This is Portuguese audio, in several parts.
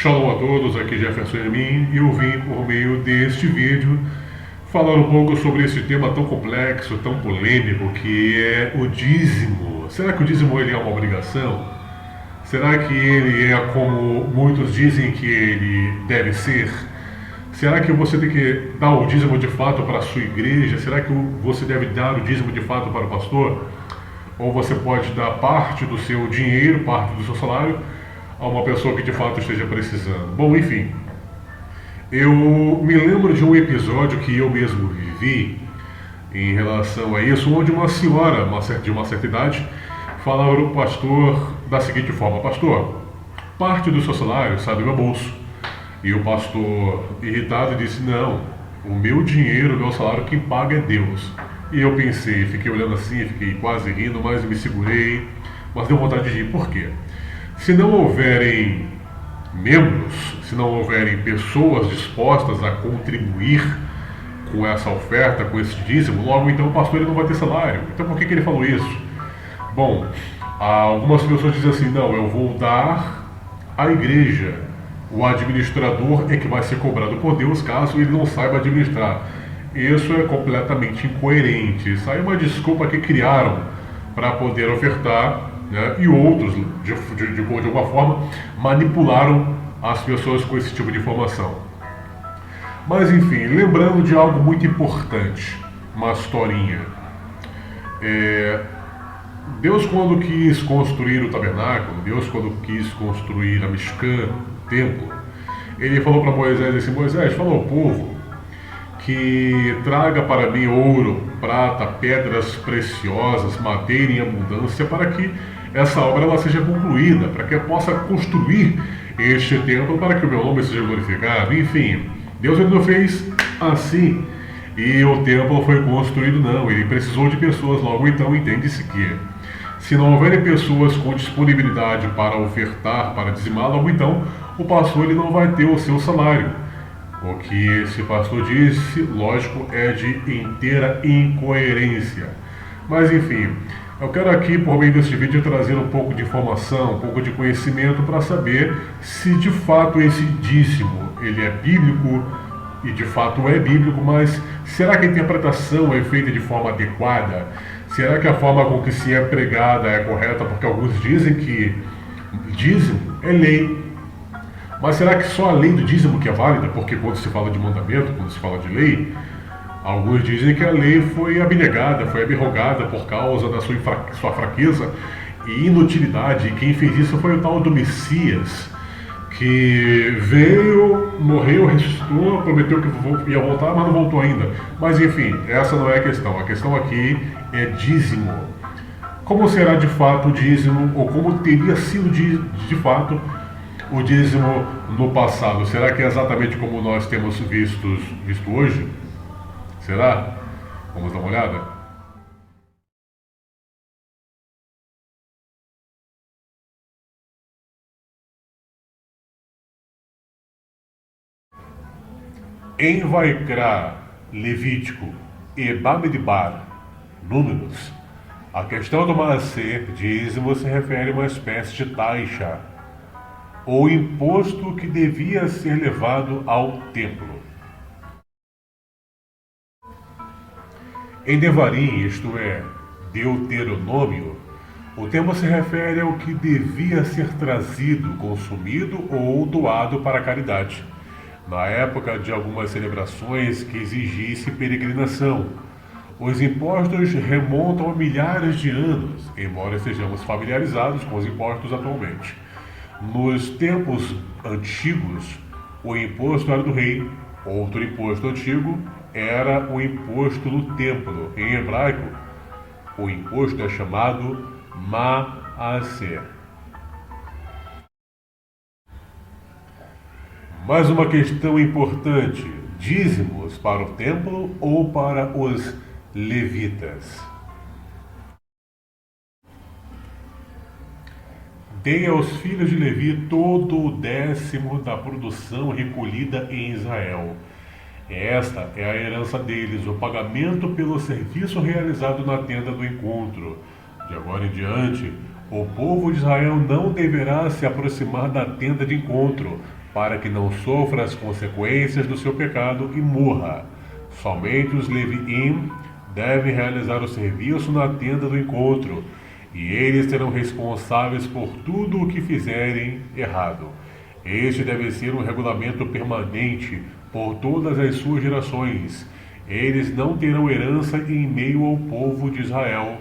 Shalom a todos, aqui Jefferson Yamin e eu vim por meio deste vídeo falar um pouco sobre esse tema tão complexo, tão polêmico que é o dízimo. Será que o dízimo ele é uma obrigação? Será que ele é como muitos dizem que ele deve ser? Será que você tem que dar o dízimo de fato para a sua igreja? Será que você deve dar o dízimo de fato para o pastor? Ou você pode dar parte do seu dinheiro, parte do seu salário, a uma pessoa que de fato esteja precisando? Bom, enfim, eu me lembro de um episódio que eu mesmo vivi em relação a isso, onde uma senhora de uma certa idade falava para o pastor da seguinte forma: pastor, parte do seu salário sai do meu bolso. E o pastor, irritado, disse: não, o meu dinheiro, o meu salário, quem paga é Deus. E eu pensei, fiquei olhando assim, fiquei quase rindo, mas me segurei, mas deu vontade de rir. Por quê? Se não houverem membros, se não houverem pessoas dispostas a contribuir com essa oferta, com esse dízimo, logo então o pastor ele não vai ter salário. Então por que ele falou isso? Bom, algumas pessoas dizem assim: não, eu vou dar à igreja. O administrador é que vai ser cobrado por Deus caso ele não saiba administrar. Isso é completamente incoerente. Isso aí é uma desculpa que criaram para poder ofertar, né? E outros, de alguma forma, manipularam as pessoas com esse tipo de informação. Mas enfim, lembrando de algo muito importante, uma historinha. Deus, quando quis construir o tabernáculo, Deus, quando quis construir a Mishkan, o templo, ele falou para Moisés assim: Moisés, fala ao povo que traga para mim ouro, prata, pedras preciosas, madeira em abundância, para que essa obra ela seja concluída, para que eu possa construir este templo, para que o meu nome seja glorificado. Enfim, Deus ele não fez assim e o templo foi construído, não. Ele precisou de pessoas. Logo então entende-se que se não houverem pessoas com disponibilidade para ofertar, para dizimar, logo então o pastor ele não vai ter o seu salário. O que esse pastor disse, lógico, é de inteira incoerência. Mas enfim, eu quero aqui, por meio deste vídeo, trazer um pouco de informação, um pouco de conhecimento para saber se de fato esse dízimo ele é bíblico, e de fato é bíblico, mas será que a interpretação é feita de forma adequada? Será que a forma com que se é pregada é correta? Porque alguns dizem que dízimo é lei. Mas será que só a lei do dízimo que é válida? Porque quando se fala de mandamento, quando se fala de lei, alguns dizem que a lei foi abnegada, foi abrogada por causa da sua fraqueza e inutilidade. E quem fez isso foi o tal do Messias, que veio, morreu, ressuscitou, prometeu que ia voltar, mas não voltou ainda. Mas enfim, essa não é a questão. A questão aqui é dízimo. Como será de fato o dízimo, ou como teria sido de fato o dízimo no passado? Será que é exatamente como nós temos visto hoje? Será? Vamos dar uma olhada? Em Vaikra, Levítico e Bamidbar, Números, a questão do maaser, dízimo, se refere a uma espécie de taxa ou imposto que devia ser levado ao templo. Em Devarim, isto é, Deuteronômio, o termo se refere ao que devia ser trazido, consumido ou doado para a caridade, na época de algumas celebrações que exigisse peregrinação. Os impostos remontam a milhares de anos, embora estejamos familiarizados com os impostos atualmente. Nos tempos antigos, o imposto era do rei. Outro imposto antigo era o imposto do templo. Em hebraico, o imposto é chamado maaser. Mais uma questão importante: dízimos para o templo ou para os levitas? Dei aos filhos de Levi todo o 10º da produção recolhida em Israel. Esta é a herança deles, o pagamento pelo serviço realizado na tenda do encontro. De agora em diante, o povo de Israel não deverá se aproximar da tenda de encontro, para que não sofra as consequências do seu pecado e morra. Somente os Leviim devem realizar o serviço na tenda do encontro, e eles serão responsáveis por tudo o que fizerem errado. Este deve ser um regulamento permanente por todas as suas gerações. Eles não terão herança em meio ao povo de Israel,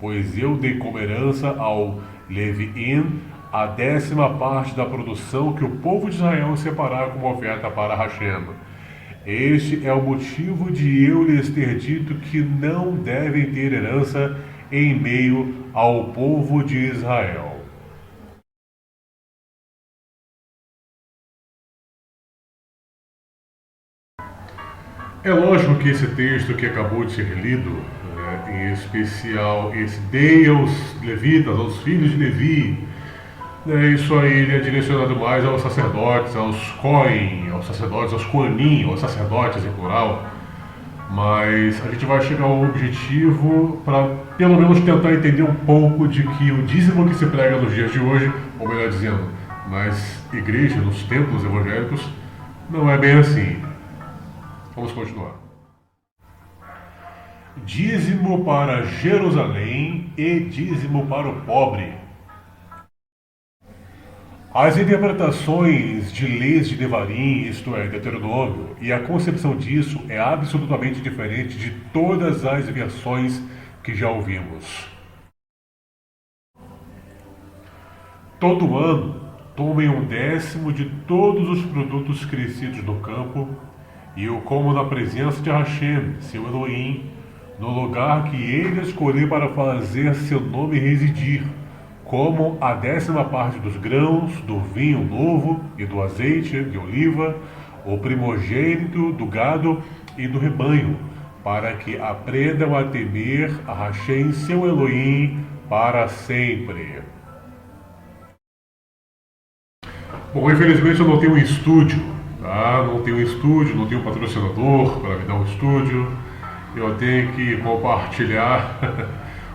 pois eu dei como herança ao Leviim a 10ª parte da produção que o povo de Israel separar como oferta para Hashem. Este é o motivo de eu lhes ter dito que não devem ter herança em meio ao povo de Israel. É lógico que esse texto que acabou de ser lido, em especial esse dei aos levitas, aos filhos de Levi, isso aí ele é direcionado mais aos sacerdotes, aos Cohen, aos sacerdotes, aos Koanim, aos sacerdotes em plural. Mas a gente vai chegar ao objetivo para pelo menos tentar entender um pouco de que o dízimo que se prega nos dias de hoje, ou melhor dizendo, nas igrejas, nos templos evangélicos, não é bem assim. Vamos continuar. Dízimo para Jerusalém e dízimo para o pobre. As interpretações de leis de Devarim, isto é, Deuteronômio, e a concepção disso é absolutamente diferente de todas as versões que já ouvimos. Todo ano, tomem 1/10 de todos os produtos crescidos no campo e o comam na presença de Hashem, seu Elohim, no lugar que ele escolher para fazer seu nome residir, como a 10ª parte dos grãos, do vinho novo e do azeite de oliva, o primogênito do gado e do rebanho, para que aprendam a temer a Hashem, seu Elohim, para sempre. Bom, infelizmente eu não tenho um estúdio, tá? Não tenho um estúdio, não tenho um patrocinador para me dar um estúdio. Eu tenho que compartilhar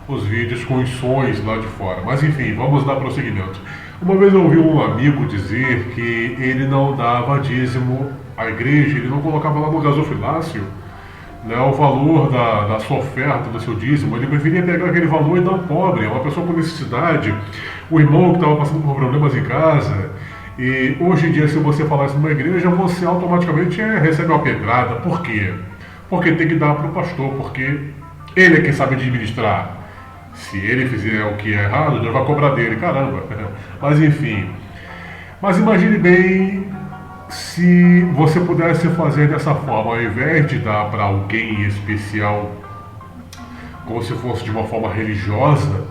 os vídeos com os sons lá de fora. Mas enfim, vamos dar prosseguimento. Uma vez eu ouvi um amigo dizer que ele não dava dízimo à igreja, ele não colocava lá no gasofilácio, né, o valor da sua oferta, do seu dízimo. Ele preferia pegar aquele valor e dar ao pobre, uma pessoa com necessidade, o irmão que estava passando por problemas em casa. E hoje em dia, se você falar isso numa igreja, você automaticamente recebe uma pedrada. Por quê? Porque tem que dar para o pastor, porque ele é quem sabe administrar. Se ele fizer o que é errado, Deus vai cobrar dele, caramba. Mas enfim. Mas imagine bem se você pudesse fazer dessa forma, ao invés de dar para alguém especial, como se fosse de uma forma religiosa,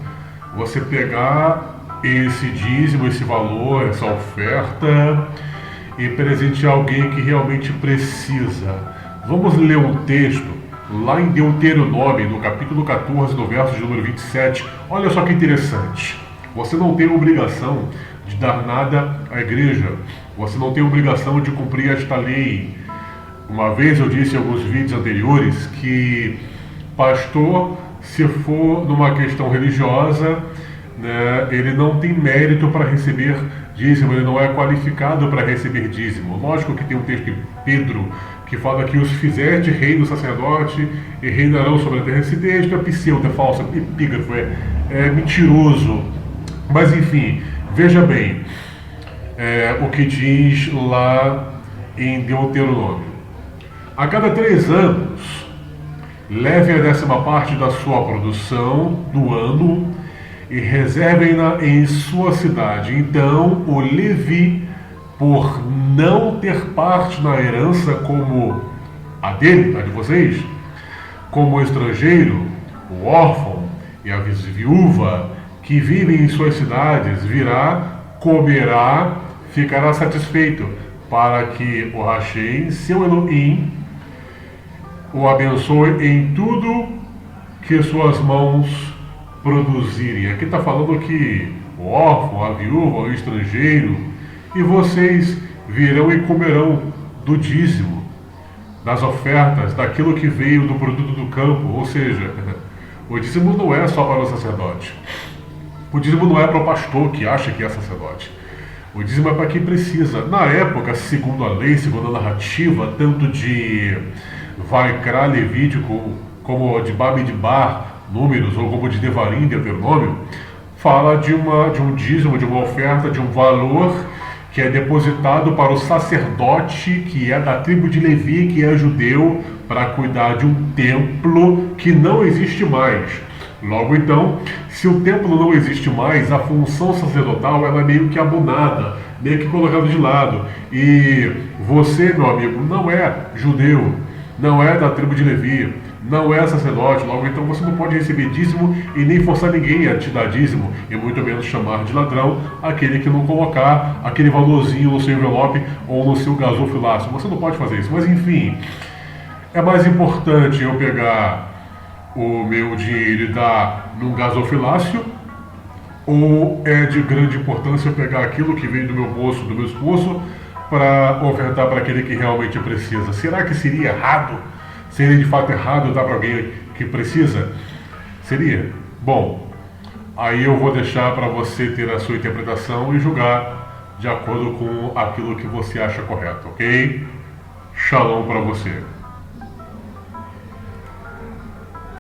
você pegar esse dízimo, esse valor, essa oferta e presentear alguém que realmente precisa. Vamos ler um texto lá em Deuteronômio, no capítulo 14, no verso de número 27. Olha só que interessante. Você não tem obrigação de dar nada à igreja. Você não tem obrigação de cumprir esta lei. Uma vez eu disse em alguns vídeos anteriores que pastor, se for numa questão religiosa, né, ele não tem mérito para receber dízimo, ele não é qualificado para receber dízimo. Lógico que tem um texto de Pedro que fala que os fizeste rei do sacerdote e reinarão sobre a terra. Esse texto é pseudo, é falso, é epígrafo, é mentiroso. Mas enfim, veja bem o que diz lá em Deuteronômio. A cada 3 anos, leve a 10ª parte da sua produção do ano e reservem-na em sua cidade. Então o Levi, por não ter parte na herança como a dele, a de vocês, como o estrangeiro, o órfão e a viúva que vivem em suas cidades, virá, comerá, ficará satisfeito, para que o Hashem, seu Elohim, o abençoe em tudo que suas mãos produzirem. Aqui está falando que o órfão, a viúva, o estrangeiro, e vocês virão e comerão do dízimo, das ofertas, daquilo que veio do produto do campo. Ou seja, o dízimo não é só para o sacerdote. O dízimo não é para o pastor que acha que é sacerdote. O dízimo é para quem precisa. Na época, segundo a lei, segundo a narrativa, tanto de Vaikra, Levítico, como de Bamidbar, Números, ou como de Devarim, Deuteronômio, fala de um dízimo, de uma oferta, de um valor que é depositado para o sacerdote que é da tribo de Levi, que é judeu, para cuidar de um templo que não existe mais. Logo então, se o templo não existe mais, a função sacerdotal ela é meio que abonada, meio que colocada de lado. E você, meu amigo, não é judeu, não é da tribo de Levi, não é sacerdote, logo então você não pode receber dízimo e nem forçar ninguém a te dar dízimo, e muito menos chamar de ladrão aquele que não colocar aquele valorzinho no seu envelope ou no seu gasofilácio. Você não pode fazer isso, mas enfim, é mais importante eu pegar o meu dinheiro e dar num gasofilácio, ou é de grande importância eu pegar aquilo que vem do meu bolso, do meu esforço, para ofertar para aquele que realmente precisa? Será que seria errado? Seria de fato errado dar para alguém que precisa? Seria? Bom, aí eu vou deixar para você ter a sua interpretação e julgar de acordo com aquilo que você acha correto, ok? Shalom para você.